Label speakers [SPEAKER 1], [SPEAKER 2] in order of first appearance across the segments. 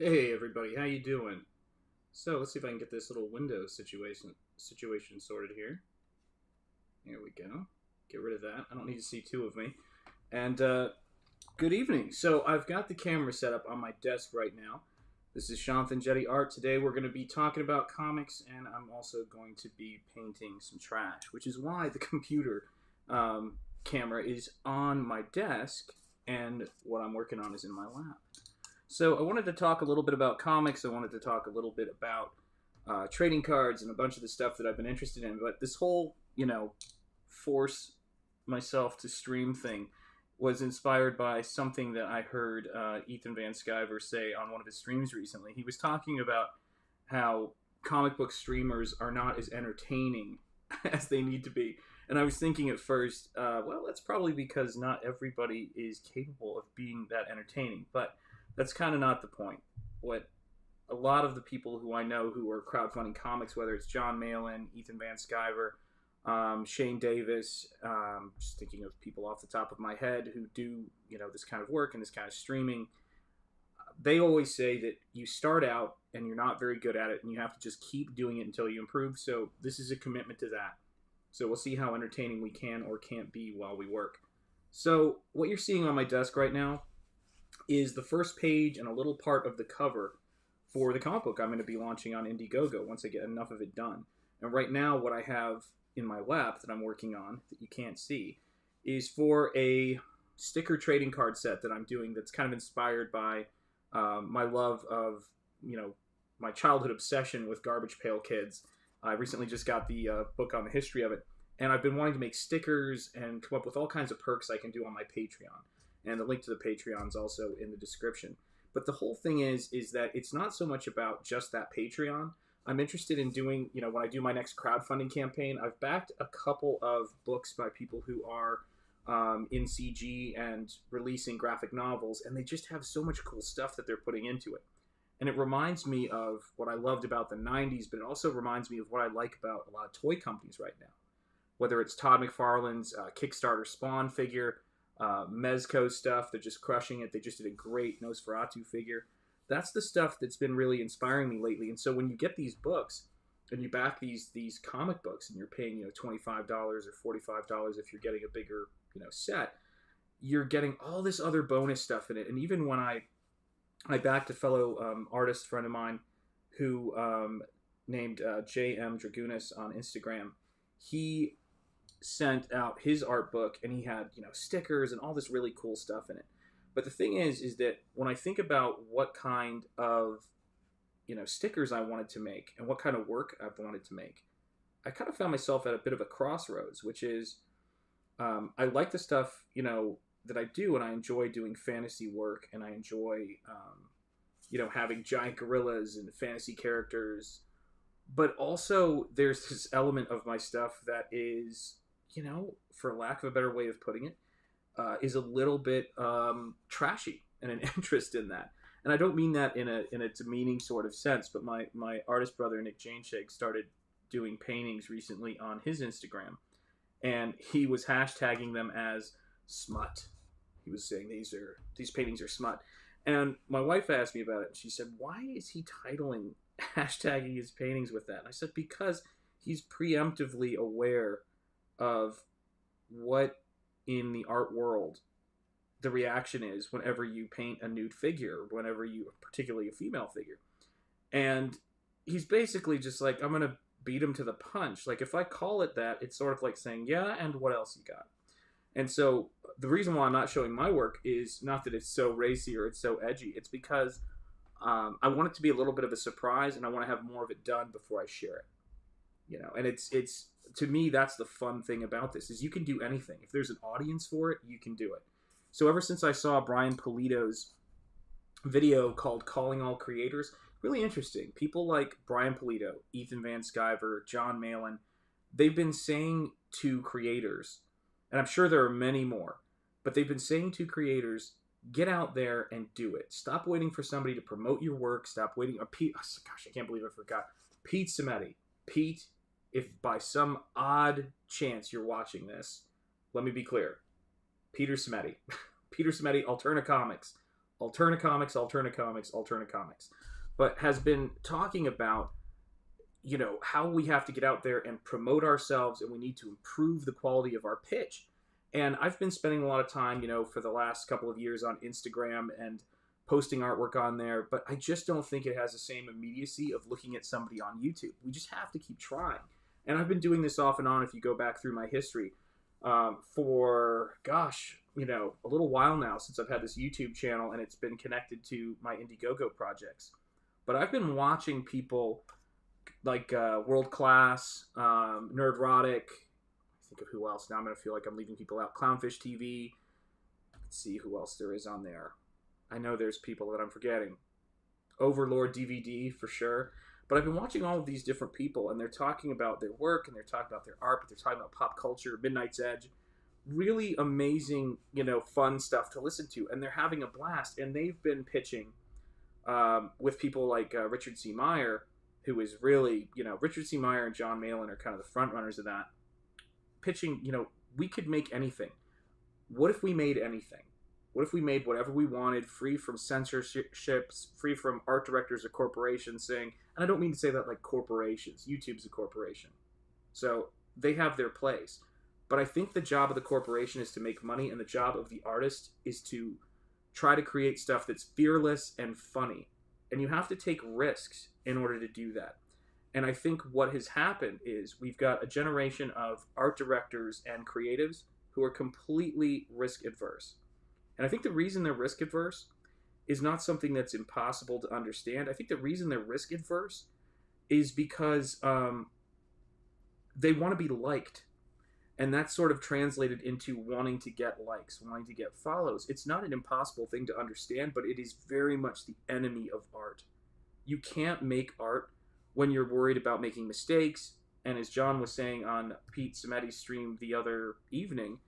[SPEAKER 1] Hey everybody, how you doing? So let's see if I can get this little window situation sorted here. Here we go. Get rid of that. I don't need to see two of me. And good evening. So I've got the camera set up on my desk right now. This is Shanth Enjeti Art. Today we're going to be talking about comics, and I'm also going to be painting some trash, which is why the computer camera is on my desk, and what I'm working on is in my lap. So I wanted to talk a little bit about comics. I wanted to talk a little bit about trading cards and a bunch of the stuff that I've been interested in. But this whole, force myself to stream thing was inspired by something that I heard Ethan Van Sciver say on one of his streams recently. He was talking about how comic book streamers are not as entertaining as they need to be. And I was thinking at first, well, that's probably because not everybody is capable of being that entertaining. But that's kind of not the point. What a lot of the people who I know who are crowdfunding comics, whether it's John Malin, Ethan Van Sciver, Shane Davis, just thinking of people off the top of my head who do this kind of work and this kind of streaming, they always say that you start out and you're not very good at it, and you have to just keep doing it until you improve. So this is a commitment to that. So we'll see how entertaining we can or can't be while we work. So what you're seeing on my desk right now is the first page and a little part of the cover for the comic book I'm going to be launching on Indiegogo once I get enough of it done. And right now, what I have in my lap that I'm working on that you can't see is for a sticker trading card set that I'm doing that's kind of inspired by my love of, my childhood obsession with Garbage Pail Kids. I recently just got the book on the history of it, and I've been wanting to make stickers and come up with all kinds of perks I can do on my Patreon. And the link to the Patreon is also in the description. But the whole thing is that it's not so much about just that Patreon. I'm interested in doing, when I do my next crowdfunding campaign, I've backed a couple of books by people who are in CG and releasing graphic novels, and they just have so much cool stuff that they're putting into it. And it reminds me of what I loved about the 90s, but it also reminds me of what I like about a lot of toy companies right now. Whether it's Todd McFarlane's Kickstarter Spawn figure, Mezco stuff, they're just crushing it. They just did a great Nosferatu figure. That's the stuff that's been really inspiring me lately. And so when you get these books and you back these comic books and you're paying $25 or $45 if you're getting a bigger set, you're getting all this other bonus stuff in it. And even when I backed a fellow artist friend of mine who named J.M. Dragunis on Instagram, he sent out his art book, and he had stickers and all this really cool stuff in it. But the thing is that when I think about what kind of stickers I wanted to make and what kind of work I've wanted to make, I kind of found myself at a bit of a crossroads, which is I like the stuff that I do, and I enjoy doing fantasy work, and I enjoy having giant gorillas and fantasy characters. But also there's this element of my stuff that is, for lack of a better way of putting it, is a little bit trashy, and an interest in that. And I don't mean that in a demeaning sort of sense, but my artist brother Nick Janeshake started doing paintings recently on his Instagram, and he was hashtagging them as smut. He was saying these paintings are smut. And my wife asked me about it, and she said, why is he hashtagging his paintings with that? And I said, because he's preemptively aware of what in the art world the reaction is whenever you paint a nude figure, particularly a female figure. And he's basically just like, I'm going to beat him to the punch. Like, if I call it that, it's sort of like saying, yeah, and what else you got? And so the reason why I'm not showing my work is not that it's so racy or it's so edgy. It's because I want it to be a little bit of a surprise, and I want to have more of it done before I share it. And it's to me, that's the fun thing about this, is you can do anything. If there's an audience for it, you can do it. So ever since I saw Brian Pulido's video called Calling All Creators, really interesting. People like Brian Pulido, Ethan Van Sciver, John Malin, they've been saying to creators, and I'm sure there are many more, but they've been saying to creators, get out there and do it. Stop waiting for somebody to promote your work. Stop waiting. Pete, gosh, I can't believe I forgot. Pete Samedi. Pete, if by some odd chance you're watching this, let me be clear. Peter Samedi. Peter Samedi, Alterna Comics. Alternacomics, but has been talking about, how we have to get out there and promote ourselves, and we need to improve the quality of our pitch. And I've been spending a lot of time, for the last couple of years on Instagram and posting artwork on there, but I just don't think it has the same immediacy of looking at somebody on YouTube. We just have to keep trying. And I've been doing this off and on, if you go back through my history, for, a little while now, since I've had this YouTube channel, and it's been connected to my Indiegogo projects. But I've been watching people like World Class, Nerdrotic. Think of who else. Now I'm going to feel like I'm leaving people out. Clownfish TV. Let's see who else there is on there. I know there's people that I'm forgetting. Overlord DVD for sure. But I've been watching all of these different people, and they're talking about their work, and they're talking about their art, but they're talking about pop culture, Midnight's Edge. Really amazing, fun stuff to listen to. And they're having a blast. And they've been pitching with people like Richard C. Meyer, who is really, Richard C. Meyer and John Malin are kind of the front runners of that. Pitching, we could make anything. What if we made anything? What if we made whatever we wanted, free from censorships, free from art directors or corporations saying, and I don't mean to say that like corporations, YouTube's a corporation. So they have their place. But I think the job of the corporation is to make money, and the job of the artist is to try to create stuff that's fearless and funny. And you have to take risks in order to do that. And I think what has happened is we've got a generation of art directors and creatives who are completely risk adverse. And I think the reason they're risk adverse is not something that's impossible to understand. I think the reason they're risk adverse is because they want to be liked. And that's sort of translated into wanting to get likes, wanting to get follows. It's not an impossible thing to understand, but it is very much the enemy of art. You can't make art when you're worried about making mistakes. And as John was saying on Pete Sameti's stream the other evening,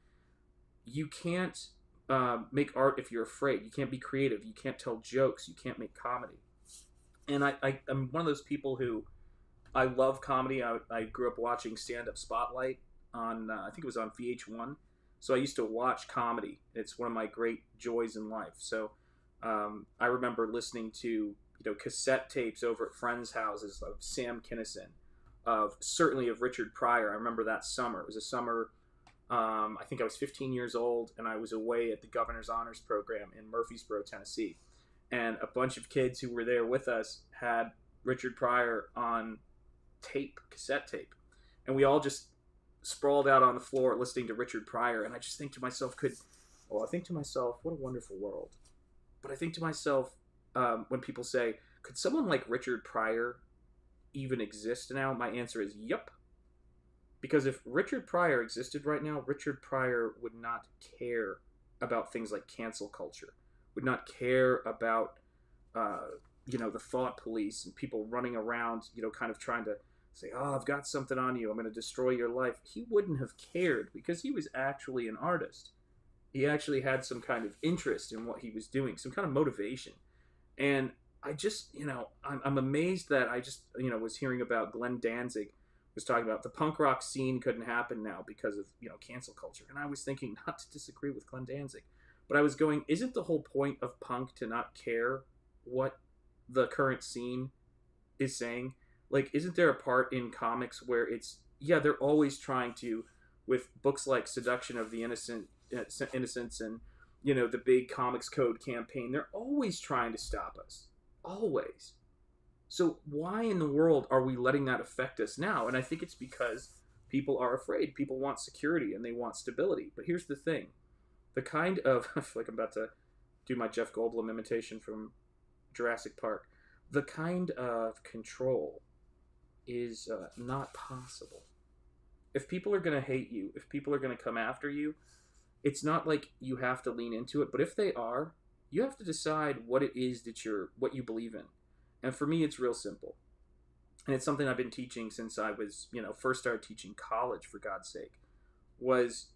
[SPEAKER 1] you can't make art if you're afraid. You can't be creative. You can't tell jokes. You can't make comedy. And I'm one of those people who, I love comedy. I grew up watching Stand Up Spotlight on, I think it was on VH1. So I used to watch comedy. It's one of my great joys in life. So I remember listening to cassette tapes over at friends' houses of Sam Kinison, certainly of Richard Pryor. I remember that summer. It was a summer, I think I was 15 years old, and I was away at the Governor's Honors Program in Murfreesboro, Tennessee. And a bunch of kids who were there with us had Richard Pryor on cassette tape. And we all just sprawled out on the floor listening to Richard Pryor. And I just think to myself, what a wonderful world. But I think to myself, when people say, could someone like Richard Pryor even exist now? My answer is yep. Because if Richard Pryor existed right now, Richard Pryor would not care about things like cancel culture, would not care about, the thought police and people running around, kind of trying to say, oh, I've got something on you, I'm going to destroy your life. He wouldn't have cared because he was actually an artist. He actually had some kind of interest in what he was doing, some kind of motivation. And I just, I'm amazed that I just, was hearing about Glenn Danzig was talking about the punk rock scene couldn't happen now because of, cancel culture. And I was thinking, not to disagree with Glenn Danzig, but I was going, isn't the whole point of punk to not care what the current scene is saying? Like, isn't there a part in comics where it's, they're always trying to, with books like Seduction of the Innocents and, the big Comics Code campaign, they're always trying to stop us. Always. So why in the world are we letting that affect us now? And I think it's because people are afraid. People want security and they want stability. But here's the thing. The kind of, I feel like I'm about to do my Jeff Goldblum imitation from Jurassic Park. The kind of control is not possible. If people are going to hate you, if people are going to come after you, it's not like you have to lean into it. But if they are, you have to decide what it is what you believe in. And for me, it's real simple. And it's something I've been teaching since I was, first started teaching college, for God's sake, was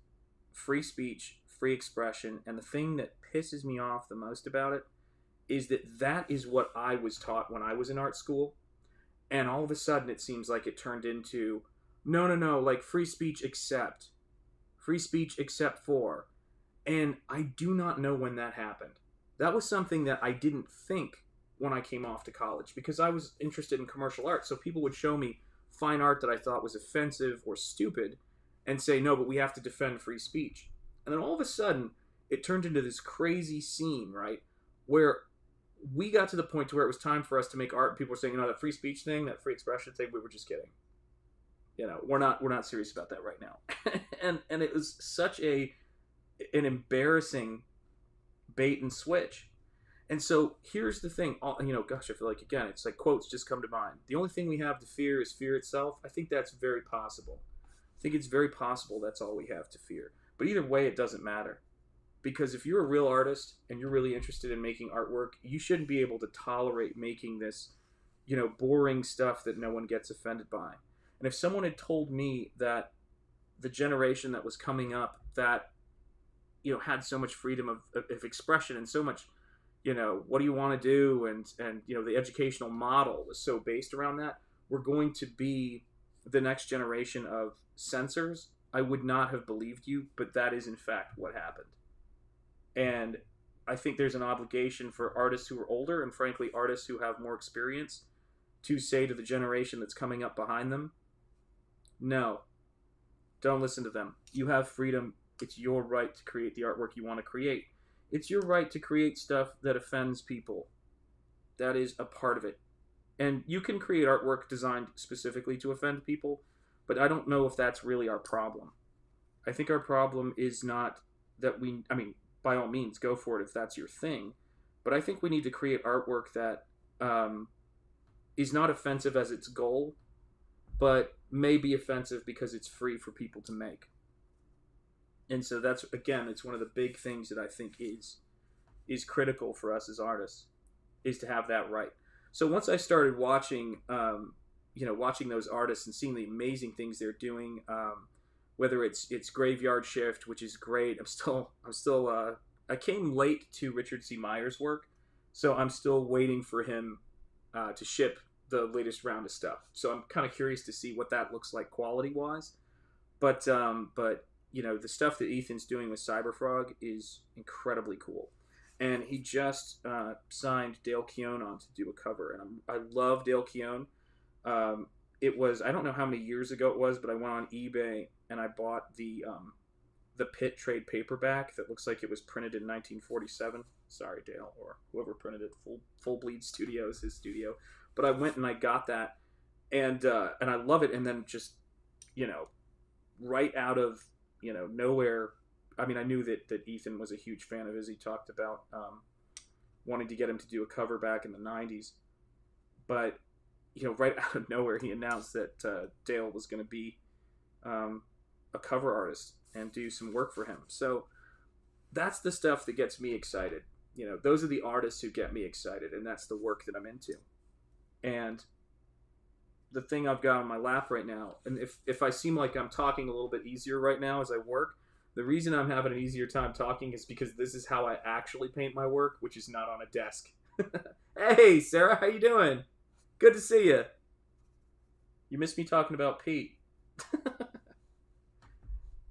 [SPEAKER 1] free speech, free expression. And the thing that pisses me off the most about it is that is what I was taught when I was in art school. And all of a sudden, it seems like it turned into, no, like free speech except for. And I do not know when that happened. That was something that I didn't think when I came off to college, because I was interested in commercial art. So people would show me fine art that I thought was offensive or stupid and say, no, but we have to defend free speech. And then all of a sudden, it turned into this crazy scene, right? Where we got to the point to where it was time for us to make art. And people were saying, that free speech thing, that free expression thing, we were just kidding. We're not serious about that right now. and it was such an embarrassing bait and switch. And so here's the thing, gosh, I feel like, again, it's like quotes just come to mind. The only thing we have to fear is fear itself. I think that's very possible. I think it's very possible that's all we have to fear. But either way, it doesn't matter. Because if you're a real artist and you're really interested in making artwork, you shouldn't be able to tolerate making this, boring stuff that no one gets offended by. And if someone had told me that the generation that was coming up that, had so much freedom of expression and so much, what do you want to do? And the educational model was so based around that, we're going to be the next generation of censors, I would not have believed you, but that is in fact what happened. And I think there's an obligation for artists who are older, and frankly artists who have more experience, to say to the generation that's coming up behind them, no, don't listen to them. You have freedom. It's your right to create the artwork you want to create. It's your right to create stuff that offends people. That is a part of it. And you can create artwork designed specifically to offend people, but I don't know if that's really our problem. I think our problem is not that by all means, go for it if that's your thing. But I think we need to create artwork that is not offensive as its goal, but may be offensive because it's free for people to make. And so that's, again, it's one of the big things that I think is critical for us as artists, is to have that right. So once I started watching, watching those artists and seeing the amazing things they're doing, whether it's Graveyard Shift, which is great. I came late to Richard C. Meyer's work, so I'm still waiting for him to ship the latest round of stuff. So I'm kind of curious to see what that looks like quality-wise. But the stuff that Ethan's doing with Cyberfrog is incredibly cool. And he just signed Dale Keown on to do a cover. And I love Dale Keown. It was, I don't know how many years ago it was, but I went on eBay and I bought the Pit trade paperback that looks like it was printed in 1947. Sorry, Dale, or whoever printed it. Full Bleed Studios, his studio. But I went and I got that, and I love it. And then just, right out of nowhere. I mean, I knew that Ethan was a huge fan of his. He talked about wanting to get him to do a cover back in the 90s. But, right out of nowhere, he announced that Dale was going to be a cover artist and do some work for him. So that's the stuff that gets me excited. Those are the artists who get me excited, and that's the work that I'm into. And the thing I've got on my lap right now, and if I seem like I'm talking a little bit easier right now as I work, the reason I'm having an easier time talking is because this is how I actually paint my work, which is not on a desk. Hey, Sarah, how you doing? Good to see you. You missed me talking about Pete.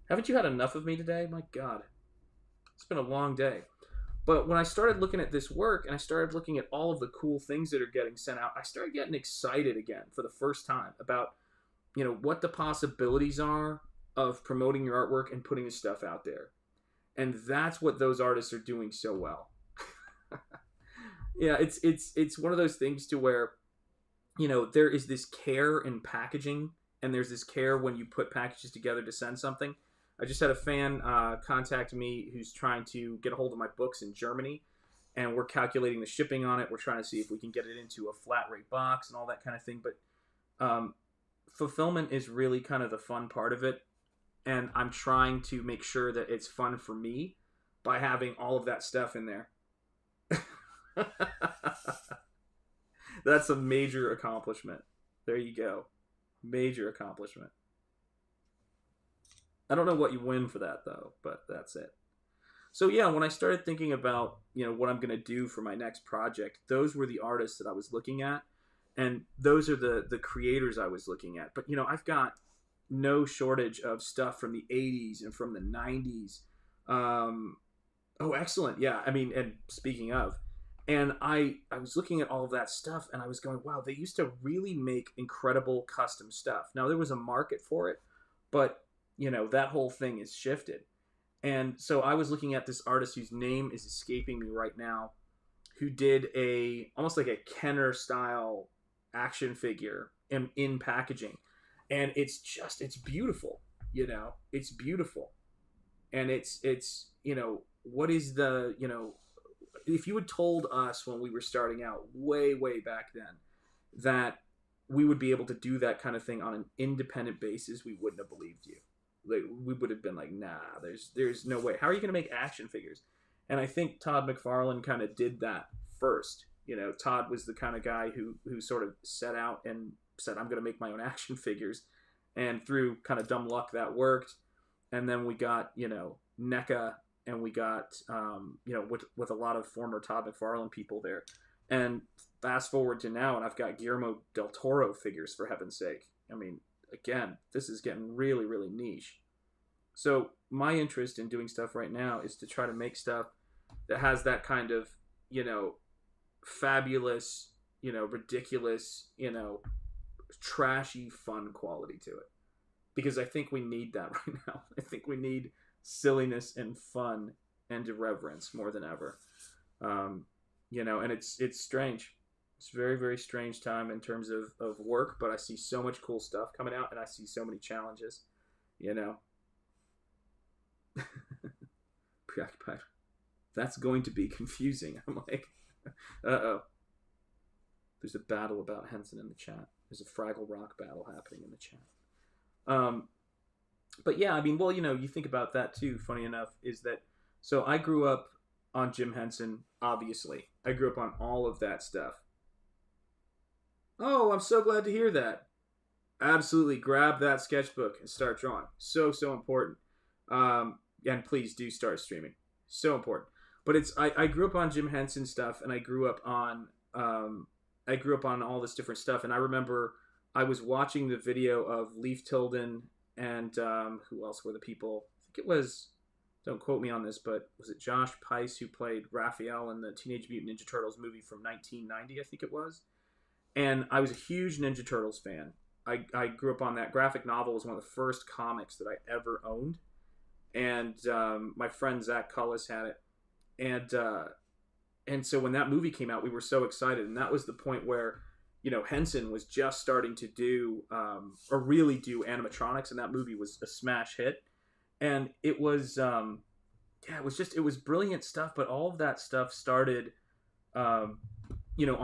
[SPEAKER 1] Haven't you had enough of me today? My God. It's been a long day. But when I started looking at this work and I started looking at all of the cool things that are getting sent out, I started getting excited again for the first time about, what the possibilities are of promoting your artwork and putting this stuff out there. And that's what those artists are doing so well. Yeah, it's one of those things to where, there is this care in packaging, and there's this care when you put packages together to send something. I just had a fan contact me who's trying to get a hold of my books in Germany, and we're calculating the shipping on it. We're trying to see if we can get it into a flat rate box and all that kind of thing. But fulfillment is really kind of the fun part of it, and I'm trying to make sure that it's fun for me by having all of that stuff in there. That's a major accomplishment. There you go. Major accomplishment. I don't know what you win for that, though, but that's it. So, yeah, when I started thinking about, what I'm going to do for my next project, those were the artists that I was looking at, and those are the creators I was looking at. But, I've got no shortage of stuff from the 80s and from the 90s. Oh, excellent. Yeah. I mean, and speaking of, and I was looking at all of that stuff and I was going, wow, they used to really make incredible custom stuff. Now there was a market for it, but that whole thing is shifted. And so I was looking at this artist whose name is escaping me right now, who did a almost like a Kenner style action figure in packaging. And it's beautiful, It's beautiful. And it's what is the if you had told us when we were starting out way back then that we would be able to do that kind of thing on an independent basis, we wouldn't have believed you. Like, we would have been like, nah, there's no way. How are you going to make action figures? And I think Todd McFarlane kind of did that first. Todd was the kind of guy who sort of set out and said, I'm going to make my own action figures, and through kind of dumb luck that worked. And then we got NECA, and we got with a lot of former Todd McFarlane people there. And fast forward to now, and I've got Guillermo del Toro figures, for heaven's sake. I mean, again, this is getting really niche. So my interest in doing stuff right now is to try to make stuff that has that kind of fabulous, ridiculous, trashy fun quality to it, because I think we need that right now. I think we need silliness and fun and irreverence more than ever. And it's strange. It's a very strange time in terms of work, but I see so much cool stuff coming out, and I see so many challenges. Preoccupied. That's going to be confusing. I'm like, uh-oh. There's a battle about Henson in the chat. There's a Fraggle Rock battle happening in the chat. But yeah, I mean, well, you think about that too, funny enough, is that, so I grew up on Jim Henson, obviously. I grew up on all of that stuff. Oh, I'm so glad to hear that. Absolutely, grab that sketchbook and start drawing. So important. And please do start streaming. So important. But I grew up on Jim Henson stuff, and I grew up on all this different stuff. And I remember I was watching the video of Leif Tilden and who else were the people? I think it was, don't quote me on this, but was it Josh Peiss who played Raphael in the Teenage Mutant Ninja Turtles movie from 1990, I think it was. And I was a huge Ninja Turtles fan. I grew up on that. Graphic novel was one of the first comics that I ever owned. And my friend Zach Cullis had it. And so when that movie came out, we were so excited. And that was the point where, Henson was just starting to do, or really do animatronics. And that movie was a smash hit. And it was, it was brilliant stuff. But all of that stuff started, on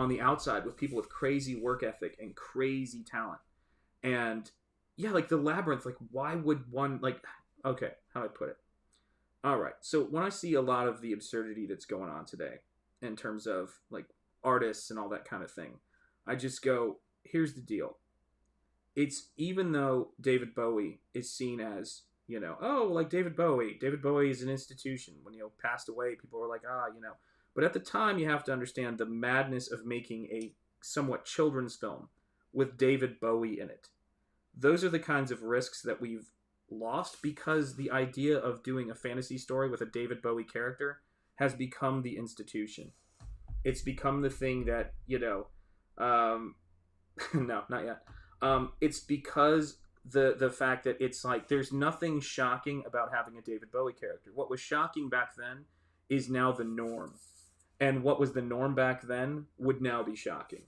[SPEAKER 1] the outside with people with crazy work ethic and crazy talent. And yeah, like the Labyrinth, like why would one, like, okay, how do I put it? All right. So when I see a lot of the absurdity that's going on today in terms of like artists and all that kind of thing, I just go, here's the deal. It's, even though David Bowie is seen as, like David Bowie is an institution. When, passed away, people were like, but at the time you have to understand the madness of making a somewhat children's film with David Bowie in it. Those are the kinds of risks that we've lost, because the idea of doing a fantasy story with a David Bowie character has become the institution. It's become the thing that, no, not yet. It's because the fact that it's like, there's nothing shocking about having a David Bowie character. What was shocking back then is now the norm. And what was the norm back then would now be shocking.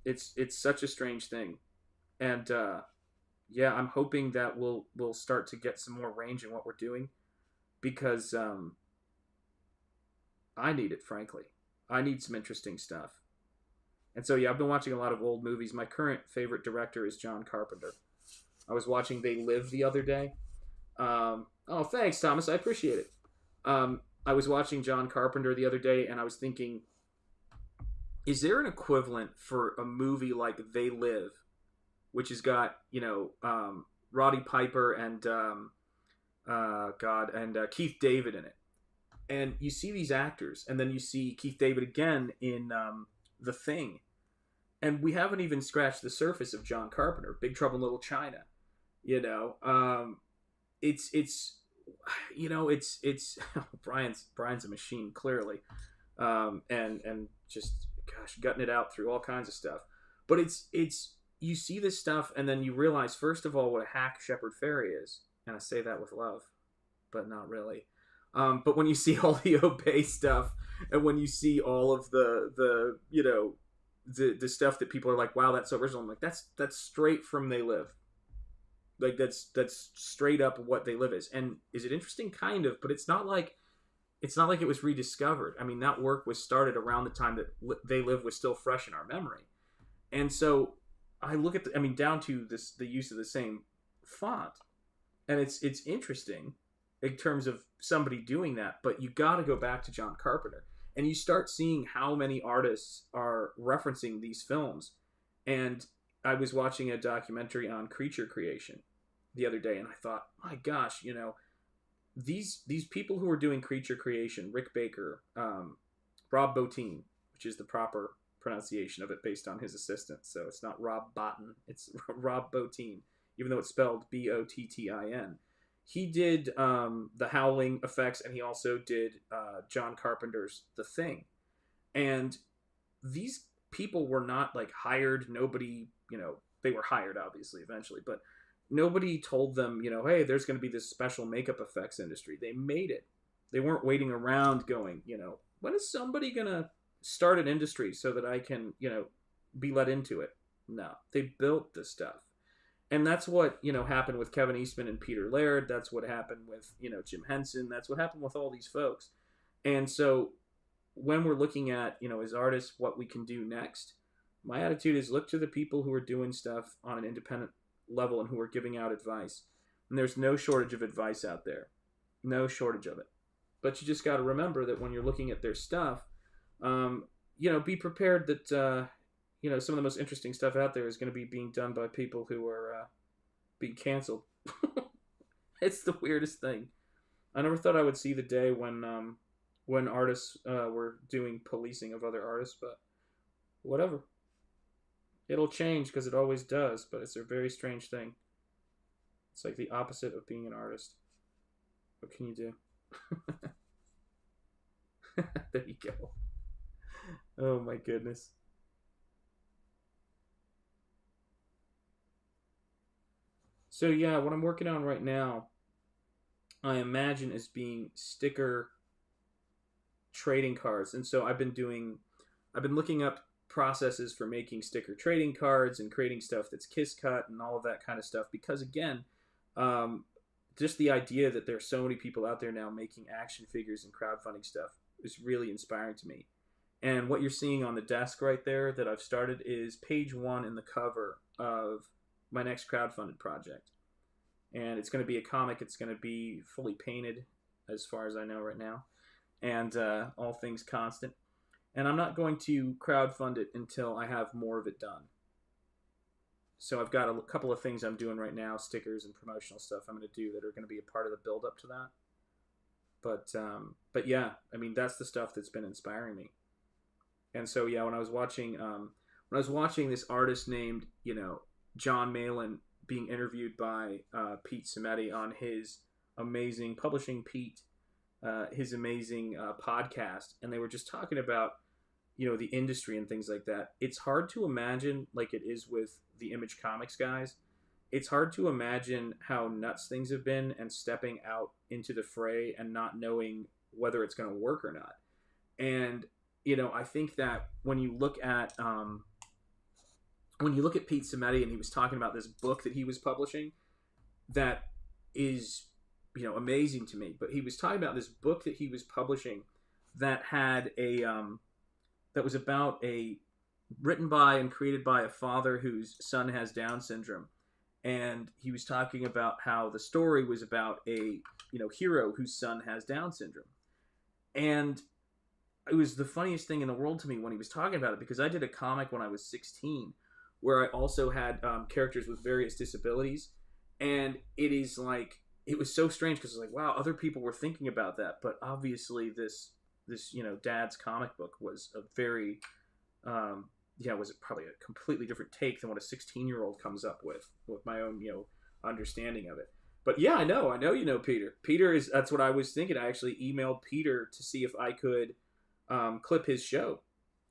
[SPEAKER 1] It's such a strange thing. And, yeah, I'm hoping that we'll start to get some more range in what we're doing, because I need it, frankly. I need some interesting stuff. And so, yeah, I've been watching a lot of old movies. My current favorite director is John Carpenter. I was watching They Live the other day. Oh, thanks, Thomas. I appreciate it. I was watching John Carpenter the other day, and I was thinking, is there an equivalent for a movie like They Live, which has got, Roddy Piper and Keith David in it. And you see these actors, and then you see Keith David again in The Thing. And we haven't even scratched the surface of John Carpenter, Big Trouble in Little China. It's it's Brian's a machine, clearly, and just, gosh, gutting it out through all kinds of stuff. But it's you see this stuff, and then you realize, first of all, what a hack Shepard Fairey is, and I say that with love, but not really. But when you see all the Obey stuff, and when you see all of the stuff that people are like, wow, that's so original. I'm like, that's straight from They Live. Like, that's straight up what They Live is. And is it interesting? Kind of, but it's not like it was rediscovered. I mean, that work was started around the time that They Live was still fresh in our memory. And so I look at down to the use of the same font, and it's interesting in terms of somebody doing that. But you got to go back to John Carpenter, and you start seeing how many artists are referencing these films. And I was watching a documentary on creature creation the other day, and I thought, my gosh, these people who are doing creature creation, Rick Baker, Rob Bottin, which is the proper pronunciation of it based on his assistant. So it's not Rob Bottin, it's Rob Bottin, even though it's spelled Bottin. He did the Howling effects, and he also did John Carpenter's The Thing. And these people were not like hired. Nobody, they were hired obviously eventually, but nobody told them, hey, there's going to be this special makeup effects industry. They made it. They weren't waiting around going, when is somebody going to start an industry so that I can, be let into it? No, they built this stuff. And that's what, happened with Kevin Eastman and Peter Laird. That's what happened with, Jim Henson. That's what happened with all these folks. And so when we're looking at, as artists, what we can do next, my attitude is look to the people who are doing stuff on an independent level and who are giving out advice. And there's no shortage of advice out there. No shortage of it. But you just got to remember that when you're looking at their stuff, be prepared that, some of the most interesting stuff out there is going to be being done by people who are being canceled. It's the weirdest thing. I never thought I would see the day when artists were doing policing of other artists, but whatever. It'll change because it always does, but it's a very strange thing. It's like the opposite of being an artist. What can you do? There you go. Oh my goodness. So yeah, what I'm working on right now, I imagine as being sticker trading cards. And so I've been looking up processes for making sticker trading cards and creating stuff that's kiss cut and all of that kind of stuff, because again, just the idea that there's so many people out there now making action figures and crowdfunding stuff is really inspiring to me. And what you're seeing on the desk right there that I've started is page 1 in the cover of my next crowdfunded project. And it's going to be a comic. It's going to be fully painted, as far as I know right now, and all things constant. And I'm not going to crowdfund it until I have more of it done. So I've got a couple of things I'm doing right now, stickers and promotional stuff I'm going to do that are going to be a part of the build up to that. But yeah, that's the stuff that's been inspiring me. And so yeah, when I was watching this artist named John Malin being interviewed by Pete Cimetti on his amazing Publishing Pete, his amazing podcast, and they were just talking about the industry and things like that. It's hard to imagine, like it is with the Image Comics guys. It's hard to imagine how nuts things have been and stepping out into the fray and not knowing whether it's going to work or not. And I think that when you look at Pete Cimetti, and he was talking about this book that he was publishing, that is amazing to me. But he was talking about this book that he was publishing that had that was about written by and created by a father whose son has Down syndrome. And he was talking about how the story was about a hero whose son has Down syndrome. And it was the funniest thing in the world to me when he was talking about it, because I did a comic when I was 16 where I also had characters with various disabilities. And it was so strange because it was like, wow, other people were thinking about that. But obviously this dad's comic book was a very, was probably a completely different take than what a 16-year-old comes up with my own, understanding of it. But yeah, I know you know Peter. Peter is that's what I was thinking. I actually emailed Peter to see if I could clip his show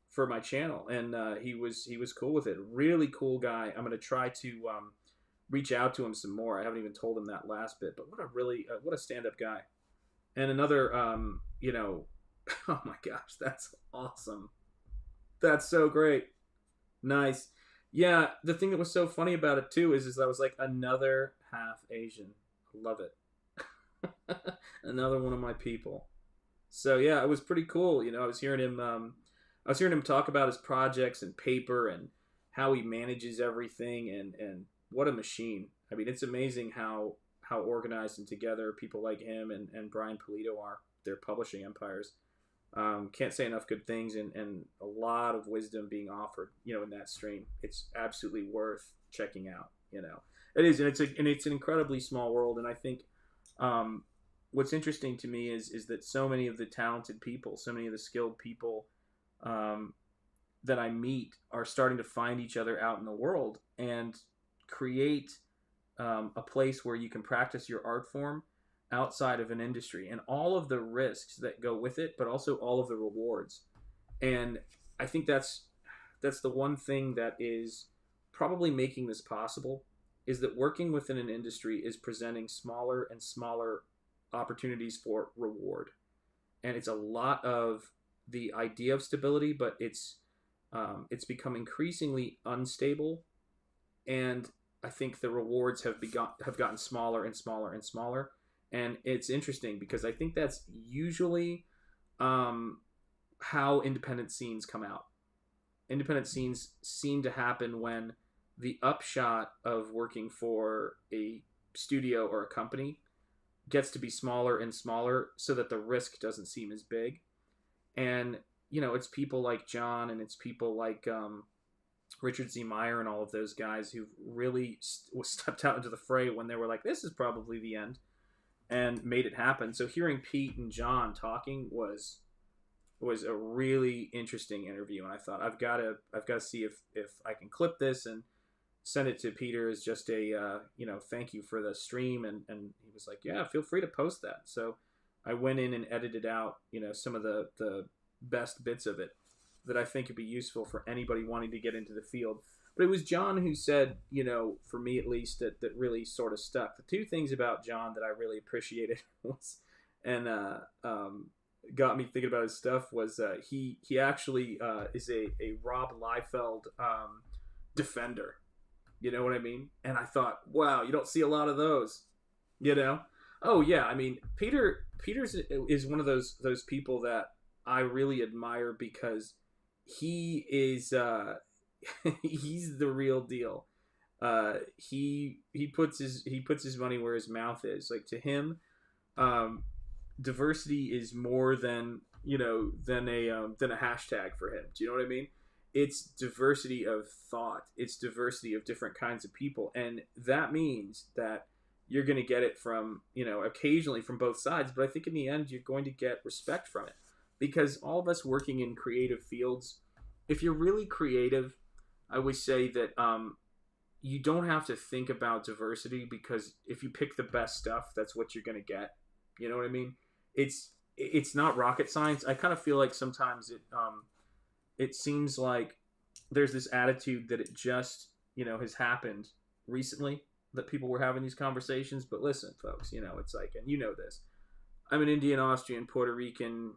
[SPEAKER 1] for my channel, and he was cool with it. Really cool guy. I'm gonna try to reach out to him some more. I haven't even told him that last bit, but what a stand up guy. And another oh my gosh, that's awesome. That's so great. Nice. Yeah, the thing that was so funny about it too is I was like another half Asian. I love it. Another one of my people. So yeah, it was pretty cool. I was hearing him talk about his projects and paper and how he manages everything and what a machine. I mean, it's amazing how organized and together people like him and Brian Polito are. Their publishing empires. Can't say enough good things and a lot of wisdom being offered, in that stream. It's absolutely worth checking out. It is, and it's an incredibly small world. And I think what's interesting to me is that so many of the talented people, so many of the skilled people that I meet are starting to find each other out in the world and create a place where you can practice your art form outside of an industry and all of the risks that go with it, but also all of the rewards. And I think that's the one thing that is probably making this possible is that working within an industry is presenting smaller and smaller opportunities for reward. And it's a lot of the idea of stability, but it's become increasingly unstable. And I think the rewards have gotten smaller and smaller and smaller. And it's interesting because I think that's usually how independent scenes come out. Independent scenes seem to happen when the upshot of working for a studio or a company gets to be smaller and smaller so that the risk doesn't seem as big. And, it's people like John and it's people like Richard Z. Meyer and all of those guys who really stepped out into the fray when they were like, this is probably the end, and made it happen. So hearing Pete and John talking was a really interesting interview, and I thought I've got to see if I can clip this and send it to Peter as just a thank you for the stream, and he was like, yeah, feel free to post that. So I went in and edited out some of the best bits of it that I think would be useful for anybody wanting to get into the field. But it was John who said, for me at least, that really sort of stuck. The two things about John that I really appreciated was, and got me thinking about his stuff was he actually is a Rob Liefeld defender. You know what I mean? And I thought, wow, you don't see a lot of those. Oh yeah, I mean Peter's is one of those people that I really admire because he is he's the real deal. He puts his money where his mouth is. Like, to him, diversity is more than than a hashtag for him. Do you know what I mean? It's diversity of thought. It's diversity of different kinds of people, and that means that you're going to get it from occasionally from both sides. But I think in the end, you're going to get respect from it, because all of us working in creative fields, if you're really creative, I would say that you don't have to think about diversity, because if you pick the best stuff, that's what you're going to get. You know what I mean? It's not rocket science. I kind of feel like sometimes it seems like there's this attitude that it just has happened recently that people were having these conversations. But listen, folks, it's like, and this, I'm an Indian, Austrian, Puerto Rican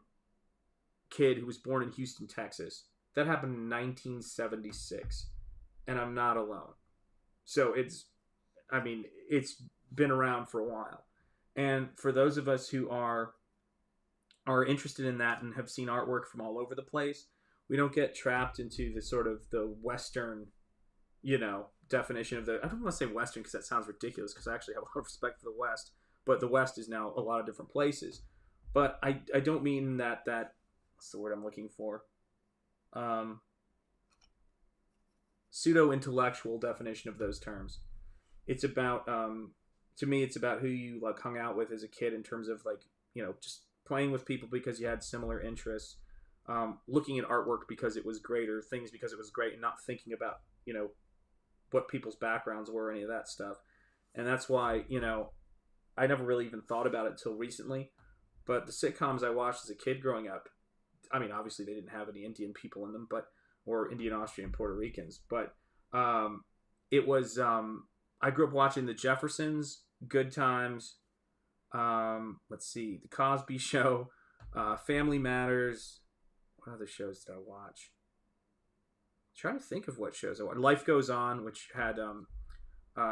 [SPEAKER 1] kid who was born in Houston, Texas. That happened in 1976, and I'm not alone. So it's been around for a while. And for those of us who are interested in that and have seen artwork from all over the place, we don't get trapped into the sort of the Western, definition of I don't want to say Western because that sounds ridiculous, because I actually have a lot of respect for the West, but the West is now a lot of different places. But I don't mean that what's the word I'm looking for? Pseudo-intellectual definition of those terms. It's about, to me, it's about who you hung out with as a kid in terms of just playing with people because you had similar interests, looking at artwork because it was great, or things because it was great, and not thinking about, what people's backgrounds were, or any of that stuff. And that's why, I never really even thought about it until recently. But the sitcoms I watched as a kid growing up, I mean, obviously they didn't have any Indian people in them, but or Indian, Austrian, Puerto Ricans, but it was. I grew up watching The Jeffersons, Good Times. Let's see, The Cosby Show, Family Matters. What other shows did I watch? I'm trying to think of what shows I watched. Life Goes On, which had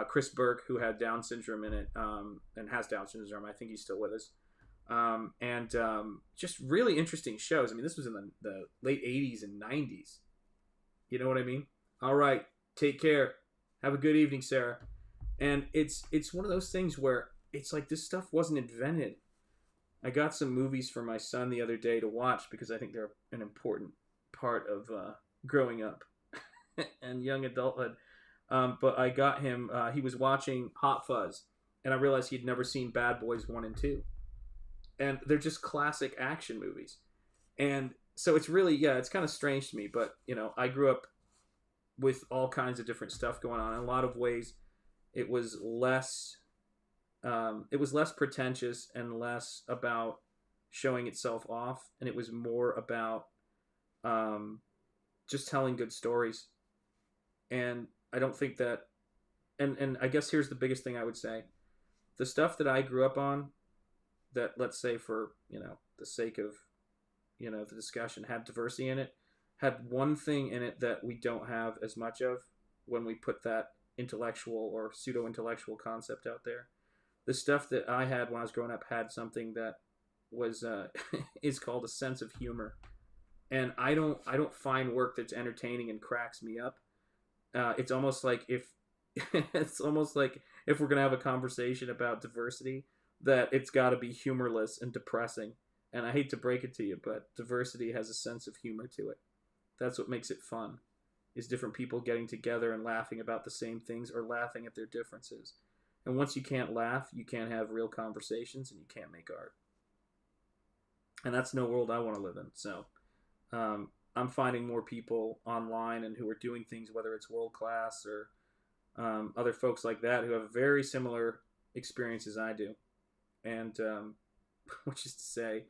[SPEAKER 1] Chris Burke, who had Down syndrome in it, and has Down syndrome. I think he's still with us. And just really interesting shows. I mean, this was in the late 80s and 90s. You know what I mean? All right, take care. Have a good evening, Sarah. And it's one of those things where it's like this stuff wasn't invented. I got some movies for my son the other day to watch because I think they're an important part of growing up and young adulthood. But I got him, he was watching Hot Fuzz, and I realized he'd never seen Bad Boys 1 and 2. And they're just classic action movies. And so it's really, yeah, it's kind of strange to me. But, you know, I grew up with all kinds of different stuff going on. In a lot of ways, it was less pretentious and less about showing itself off. And it was more about just telling good stories. And I don't think that, and I guess here's the biggest thing I would say. The stuff that I grew up on, that, let's say, for, you know, the sake of, you know, the discussion, had diversity in it, had one thing in it that we don't have as much of when we put that intellectual or pseudo-intellectual concept out there. The stuff that I had when I was growing up had something that was is called a sense of humor. And I don't find work that's entertaining and cracks me up. It's almost like if we're gonna have a conversation about diversity, that it's got to be humorless and depressing. And I hate to break it to you, but diversity has a sense of humor to it. That's what makes it fun, is different people getting together and laughing about the same things or laughing at their differences. And once you can't laugh, you can't have real conversations and you can't make art. And that's no world I want to live in. So I'm finding more people online and who are doing things, whether it's world class or other folks like that, who have very similar experiences I do. And which is to say,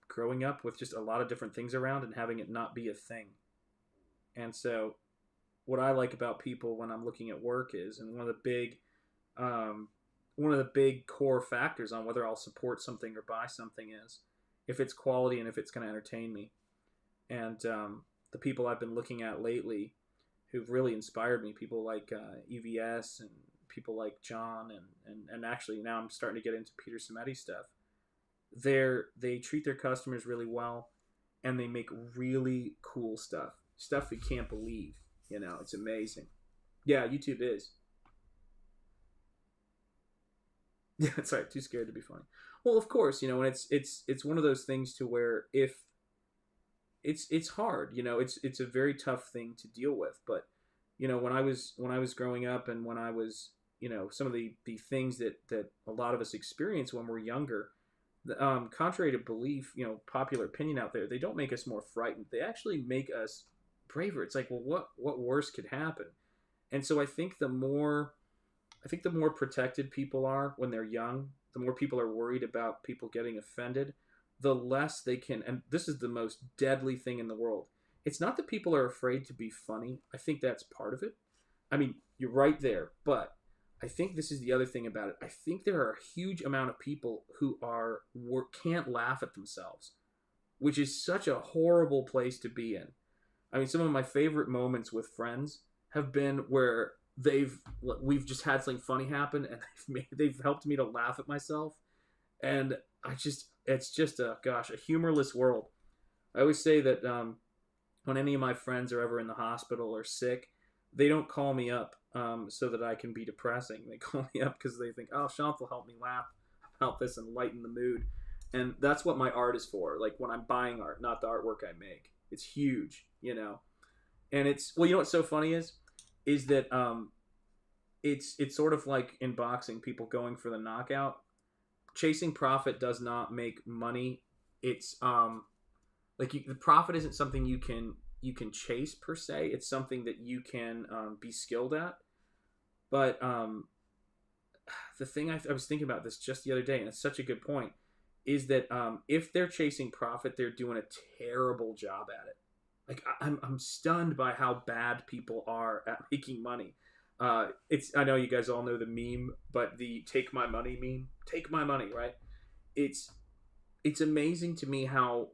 [SPEAKER 1] growing up with just a lot of different things around and having it not be a thing. And so what I like about people when I'm looking at work is, and one of the big core factors on whether I'll support something or buy something is if it's quality and if it's going to entertain me. And the people I've been looking at lately who've really inspired me, people like EVS and people like John, and actually now I'm starting to get into Peter Simeti stuff. They treat their customers really well, and they make really cool stuff we can't believe. You know, it's amazing. Yeah, YouTube is. Yeah, that's right. Too scared to be funny. Well, of course, you know, and it's one of those things to where if it's hard, you know, it's a very tough thing to deal with. But you know, when I was growing up, and when I was, you know, some of the things that a lot of us experience when we're younger, contrary to belief, you know, popular opinion out there, they don't make us more frightened. They actually make us braver. It's like, well, what worse could happen? And so I think the more protected people are when they're young, the more people are worried about people getting offended, the less they can. And this is the most deadly thing in the world. It's not that people are afraid to be funny. I think that's part of it. I mean, you're right there, but I think this is the other thing about it. I think there are a huge amount of people who can't laugh at themselves, which is such a horrible place to be in. I mean, some of my favorite moments with friends have been where we've just had something funny happen, and they've helped me to laugh at myself. And it's just a humorless world. I always say that when any of my friends are ever in the hospital or sick, they don't call me up so that I can be depressing. They call me up because they think, oh, Shanth will help me laugh about this and lighten the mood. And that's what my art is for. Like when I'm buying art, not the artwork I make. It's huge, you know. And you know what's so funny is that it's sort of like in boxing, people going for the knockout. Chasing profit does not make money. It's the profit isn't something you can chase per se. It's something that you can be skilled at. But the thing I was thinking about this just the other day, and it's such a good point, is that if they're chasing profit, they're doing a terrible job at it. Like I'm stunned by how bad people are at making money. It's I know you guys all know the meme, but the "take my money" meme, take my money, right? It's it's amazing to me how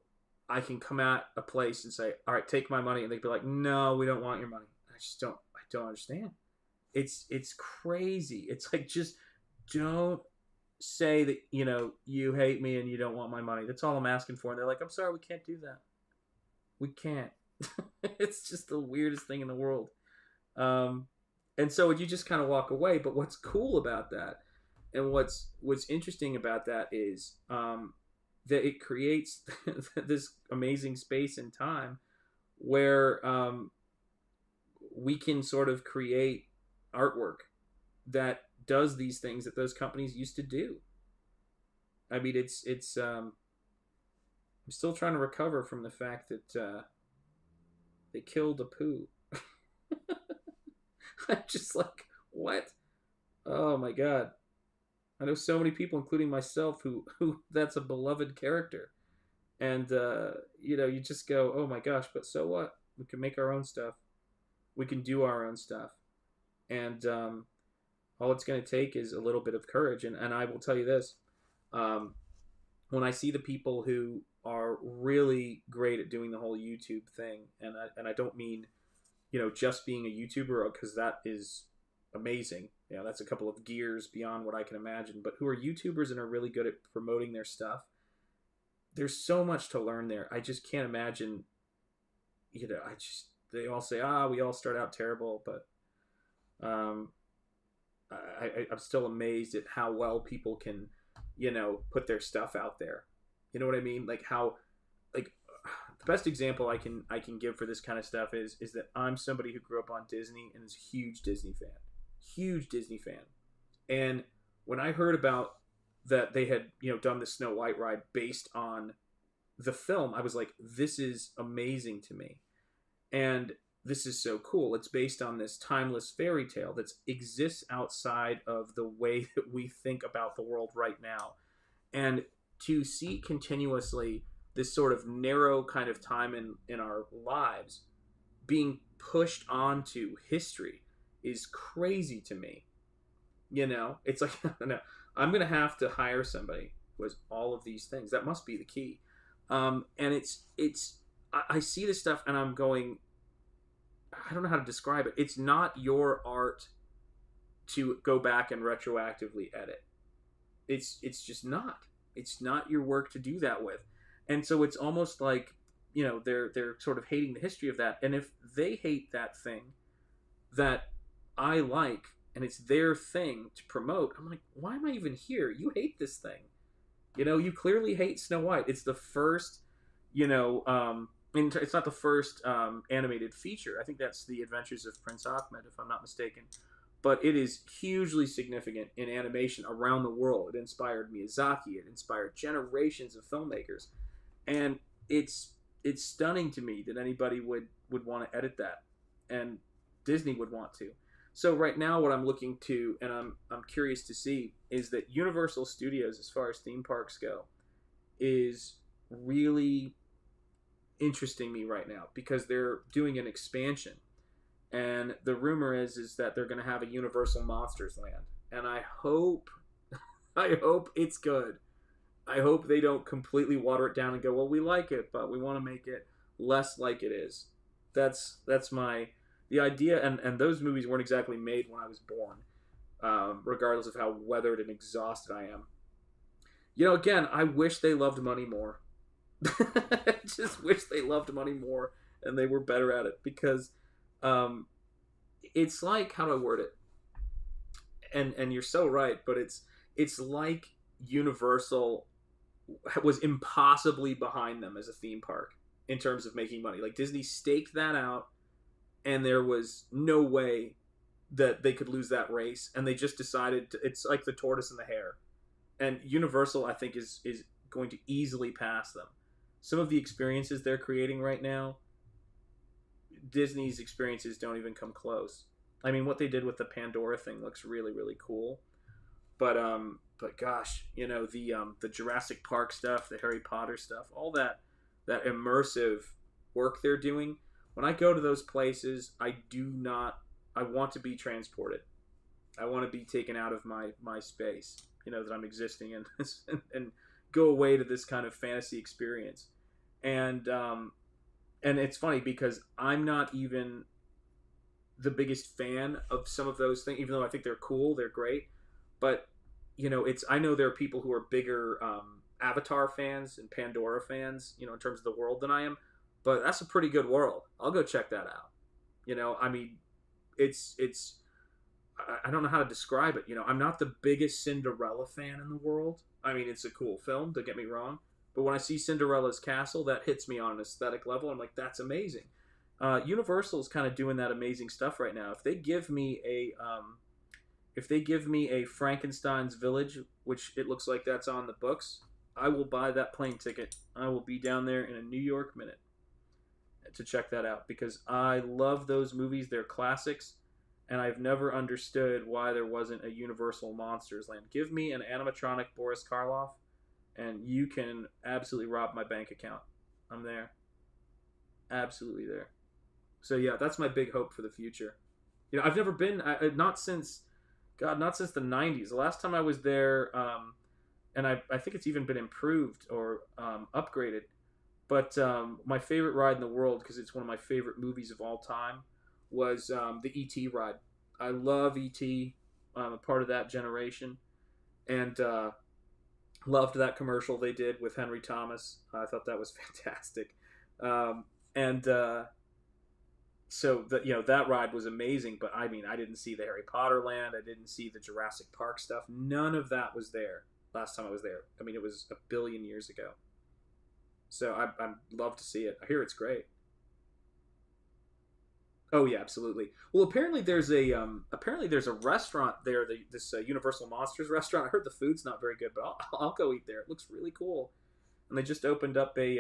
[SPEAKER 1] I can come at a place and say, "All right, take my money," and they'd be like, "No, we don't want your money." I don't understand. It's crazy. It's like just don't say that you hate me and you don't want my money. That's all I'm asking for. And they're like, "I'm sorry, we can't do that. We can't." It's just the weirdest thing in the world. Um, and so you just kind of walk away. But what's cool about that, and what's interesting about that is that it creates this amazing space and time where we can sort of create artwork that does these things that those companies used to do. I mean, it's I'm still trying to recover from the fact that they killed a poo. I'm just like, what? Oh my god! I know so many people, including myself, who that's a beloved character, and you just go, oh my gosh, but so what? We can make our own stuff. We can do our own stuff, and all it's going to take is a little bit of courage. And I will tell you this: um, when I see the people who are really great at doing the whole YouTube thing, and I don't mean just being a YouTuber, because that is amazing. That's a couple of gears beyond what I can imagine. But who are YouTubers and are really good at promoting their stuff? There's so much to learn there. I just can't imagine. They all say, we all start out terrible, but um, I'm still amazed at how well people can, put their stuff out there. You know what I mean? Like how, like the best example I can give for this kind of stuff is that I'm somebody who grew up on Disney and is a huge Disney fan. And when I heard about that they had done the Snow White ride based on the film, I was like, this is amazing to me, and this is so cool. It's based on this timeless fairy tale that exists outside of the way that we think about the world right now. And to see continuously this sort of narrow kind of time in our lives being pushed onto history is crazy to me. It's like, no, I'm going to have to hire somebody who has all of these things. That must be the key. And I see this stuff and I'm going, I don't know how to describe it. It's not your art to go back and retroactively edit. It's just not. It's not your work to do that with. And so it's almost like, they're sort of hating the history of that. And if they hate that thing that I like and it's their thing to promote, I'm like, why am I even here? You hate this thing. You clearly hate Snow White. It's the first, it's not the first animated feature. I think that's The Adventures of Prince Ahmed, if I'm not mistaken. But it is hugely significant in animation around the world. It inspired Miyazaki. It inspired generations of filmmakers. And it's stunning to me that anybody would want to edit that. And Disney would want to. So right now what I'm looking to, and I'm curious to see, is that Universal Studios, as far as theme parks go, is really interesting me right now because they're doing an expansion. And the rumor is that they're going to have a Universal Monsters Land. And I hope it's good. I hope they don't completely water it down and go, well, we like it, but we want to make it less like it is. That's the idea. And those movies weren't exactly made when I was born, regardless of how weathered and exhausted I am. Again, I wish they loved money more. I just wish they loved money more and they were better at it because it's like, how do I word it? And you're so right, but it's like Universal was impossibly behind them as a theme park in terms of making money. Like Disney staked that out, and there was no way that they could lose that race, and they just decided it's like the tortoise and the hare. And Universal, I think, is going to easily pass them. Some of the experiences they're creating right now, Disney's experiences don't even come close. I mean, what they did with the Pandora thing looks really, really cool. But gosh, the Jurassic Park stuff, the Harry Potter stuff, all that immersive work they're doing. When I go to those places, I do not. I want to be transported. I want to be taken out of my space, that I'm existing in, and go away to this kind of fantasy experience. And and it's funny because I'm not even the biggest fan of some of those things, even though I think they're cool, they're great. But it's I know there are people who are bigger Avatar fans and Pandora fans, in terms of the world than I am. But that's a pretty good world. I'll go check that out. I mean, it's I don't know how to describe it. I'm not the biggest Cinderella fan in the world. I mean, it's a cool film. Don't get me wrong. But when I see Cinderella's castle, that hits me on an aesthetic level. I'm like, that's amazing. Universal's kind of doing that amazing stuff right now. If they give me a Frankenstein's Village, which it looks like that's on the books, I will buy that plane ticket. I will be down there in a New York minute to check that out because I love those movies. They're classics, and I've never understood why there wasn't a Universal Monsters Land. Give me an animatronic Boris Karloff, and you can absolutely rob my bank account. I'm there. Absolutely there. So yeah, that's my big hope for the future. I've never been, not since, God, not since the '90s. The last time I was there, and I think it's even been improved or upgraded. But my favorite ride in the world, because it's one of my favorite movies of all time, was the E.T. ride. I love E.T. I'm a part of that generation, and loved that commercial they did with Henry Thomas. I thought that was fantastic. And so that ride was amazing. But I mean, I didn't see the Harry Potter land. I didn't see the Jurassic Park stuff. None of that was there last time I was there. I mean, it was a billion years ago. So I'd love to see it. I hear it's great. Oh yeah, absolutely. Well, apparently there's a restaurant there. This Universal Monsters restaurant. I heard the food's not very good, but I'll go eat there. It looks really cool. And they just opened up a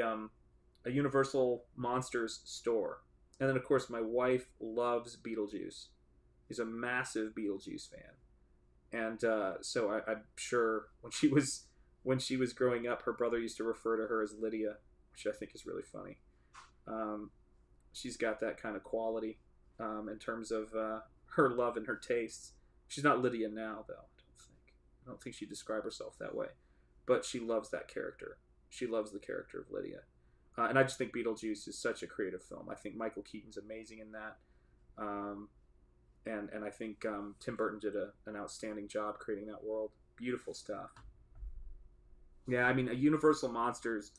[SPEAKER 1] Universal Monsters store. And then of course my wife loves Beetlejuice. She's a massive Beetlejuice fan. And so I'm sure when she was growing up, her brother used to refer to her as Lydia, which I think is really funny. Um, she's got that kind of quality in terms of her love and her tastes. She's not Lydia now, though. I don't think she'd describe herself that way, but she loves that character. She loves the character of Lydia, and I just think Beetlejuice is such a creative film. I think Michael Keaton's amazing in that, um, and I think Tim Burton did an outstanding job creating that world. Beautiful stuff. Yeah, I mean, Universal Monsters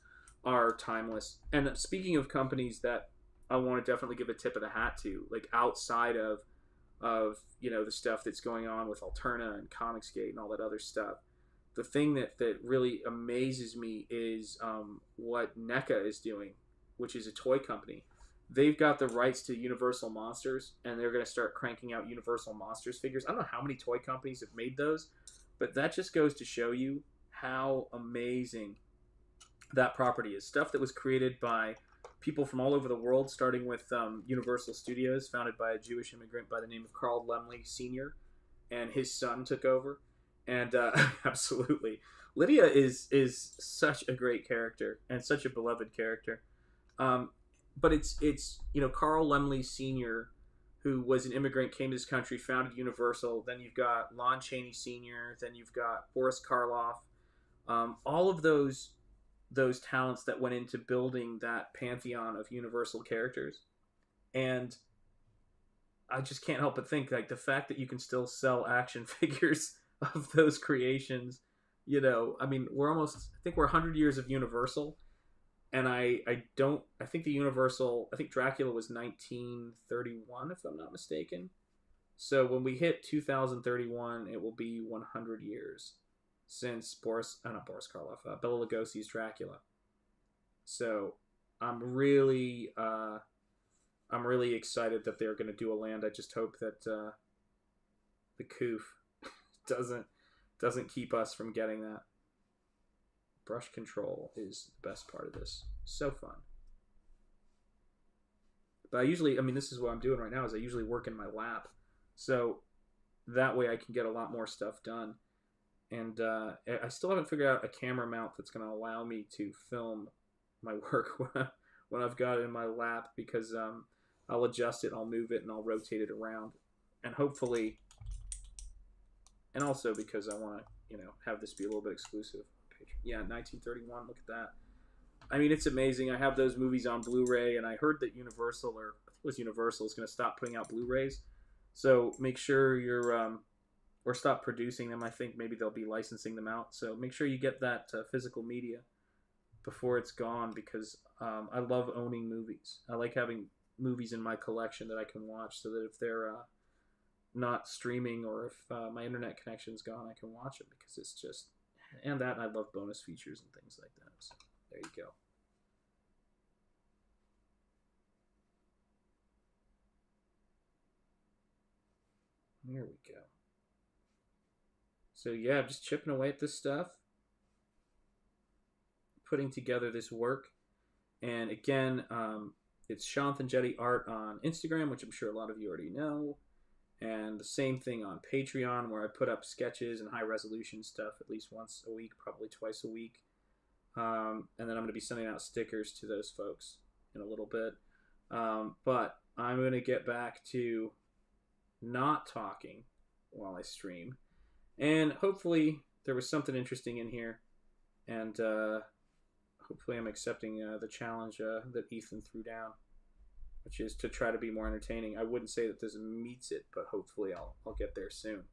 [SPEAKER 1] are timeless. And speaking of companies that I want to definitely give a tip of the hat to, like outside of the stuff that's going on with Alterna and Comicsgate and all that other stuff, the thing that really amazes me is what NECA is doing, which is a toy company. They've got the rights to Universal Monsters, and they're going to start cranking out Universal Monsters figures. I don't know how many toy companies have made those, but that just goes to show you how amazing that property is. Stuff that was created by people from all over the world, starting with Universal Studios, founded by a Jewish immigrant by the name of Carl Laemmle Sr., and his son took over. And absolutely, Lydia is such a great character and such a beloved character. Um, but it's Carl Laemmle Sr., who was an immigrant, came to this country, founded Universal. Then you've got Lon Chaney Sr., then you've got Boris Karloff. All of those talents that went into building that pantheon of Universal characters. And I just can't help but think, like, the fact that you can still sell action figures of those creations, I mean, I think we're 100 years of Universal. And I think Dracula was 1931, if I'm not mistaken. So when we hit 2031, it will be 100 years since not Boris Karloff, Bela Lugosi's Dracula. So I'm really excited that they're going to do a land. I just hope that the coof doesn't keep us from getting that. Brush control is the best part of this. So fun. But this is what I'm doing right now, is I usually work in my lap. So that way I can get a lot more stuff done. And I still haven't figured out a camera mount that's going to allow me to film my work when I've got it in my lap, because I'll adjust it, I'll move it, and I'll rotate it around, and hopefully, and also because I want to, have this be a little bit exclusive. Yeah, 1931. Look at that. I mean, it's amazing. I have those movies on Blu-ray, and I heard that Universal, or I think it was Universal, is going to stop putting out Blu-rays. So make sure you're or stop producing them. I think maybe they'll be licensing them out. So make sure you get that physical media before it's gone, because I love owning movies. I like having movies in my collection that I can watch, so that if they're not streaming, or if my internet connection's gone, I can watch it, because it's just, and I love bonus features and things like that. So there you go. Here we go. So yeah, I'm just chipping away at this stuff, putting together this work. And again, it's Shanth Enjeti Art on Instagram, which I'm sure a lot of you already know. And the same thing on Patreon, where I put up sketches and high resolution stuff at least once a week, probably twice a week. And then I'm going to be sending out stickers to those folks in a little bit. But I'm going to get back to not talking while I stream. And hopefully there was something interesting in here. And hopefully I'm accepting the challenge that Ethan threw down, which is to try to be more entertaining. I wouldn't say that this meets it, but hopefully I'll get there soon,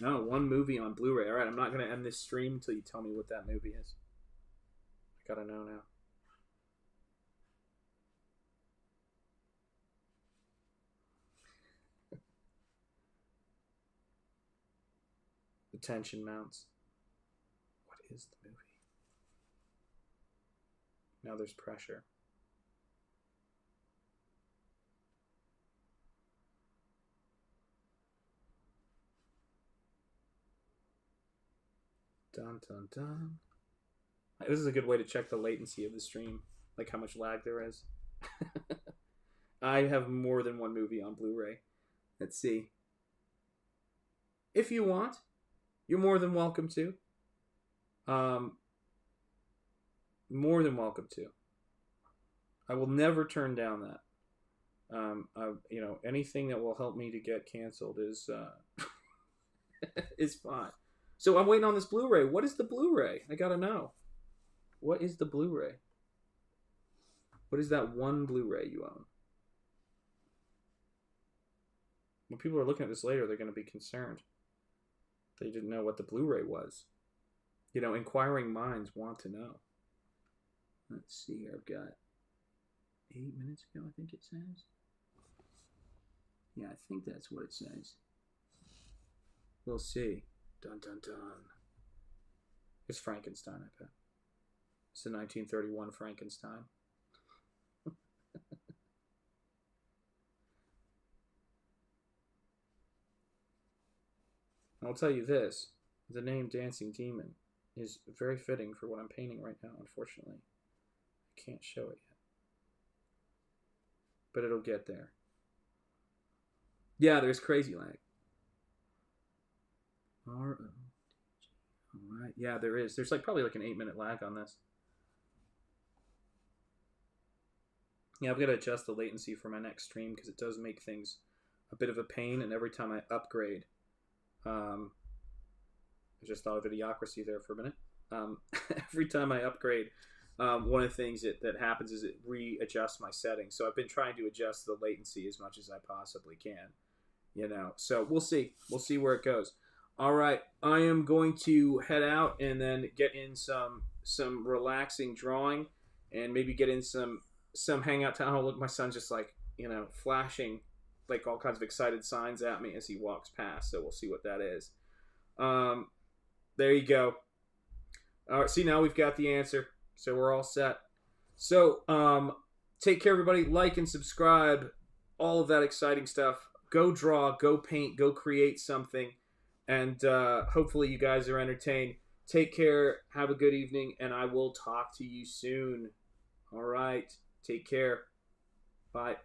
[SPEAKER 1] Oh, one movie on Blu-ray. All right, I'm not going to end this stream until you tell me what that movie is. I got to know now. The tension mounts. What is the movie? Now there's pressure. Dun dun dun. This is a good way to check the latency of the stream, like how much lag there is. I have more than one movie on Blu-ray. Let's see. If you want, you're more than welcome to. More than welcome to. I will never turn down that. Anything that will help me to get canceled is is fine. So I'm waiting on this Blu-ray. What is the Blu-ray? I gotta know. What is the Blu-ray? What is that one Blu-ray you own? When people are looking at this later, they're going to be concerned. They didn't know what the Blu-ray was. Inquiring minds want to know. Let's see. I've got 8 minutes ago, I think it says. Yeah, I think that's what it says. We'll see. Dun dun dun. It's Frankenstein, I bet. It's the 1931 Frankenstein. I'll tell you this. The name Dancing Demon is very fitting for what I'm painting right now, unfortunately. I can't show it yet. But it'll get there. Yeah, there's crazy lag. R-O-D-G. Alright, yeah, there is. There's probably an 8-minute lag on this. Yeah, I've got to adjust the latency for my next stream, because it does make things a bit of a pain, and every time I upgrade, I just thought of Idiocracy there for a minute. Every time I upgrade, one of the things that happens is it readjusts my settings. So I've been trying to adjust the latency as much as I possibly can, So we'll see. We'll see where it goes. All right, I am going to head out and then get in some relaxing drawing, and maybe get in some hangout time. Oh, look, my son's just flashing all kinds of excited signs at me as he walks past. So we'll see what that is. There you go. All right, see, now we've got the answer. So we're all set. So take care, everybody. Like and subscribe. All of that exciting stuff. Go draw. Go paint. Go create something. And hopefully you guys are entertained. Take care. Have a good evening. And I will talk to you soon. All right. Take care. Bye.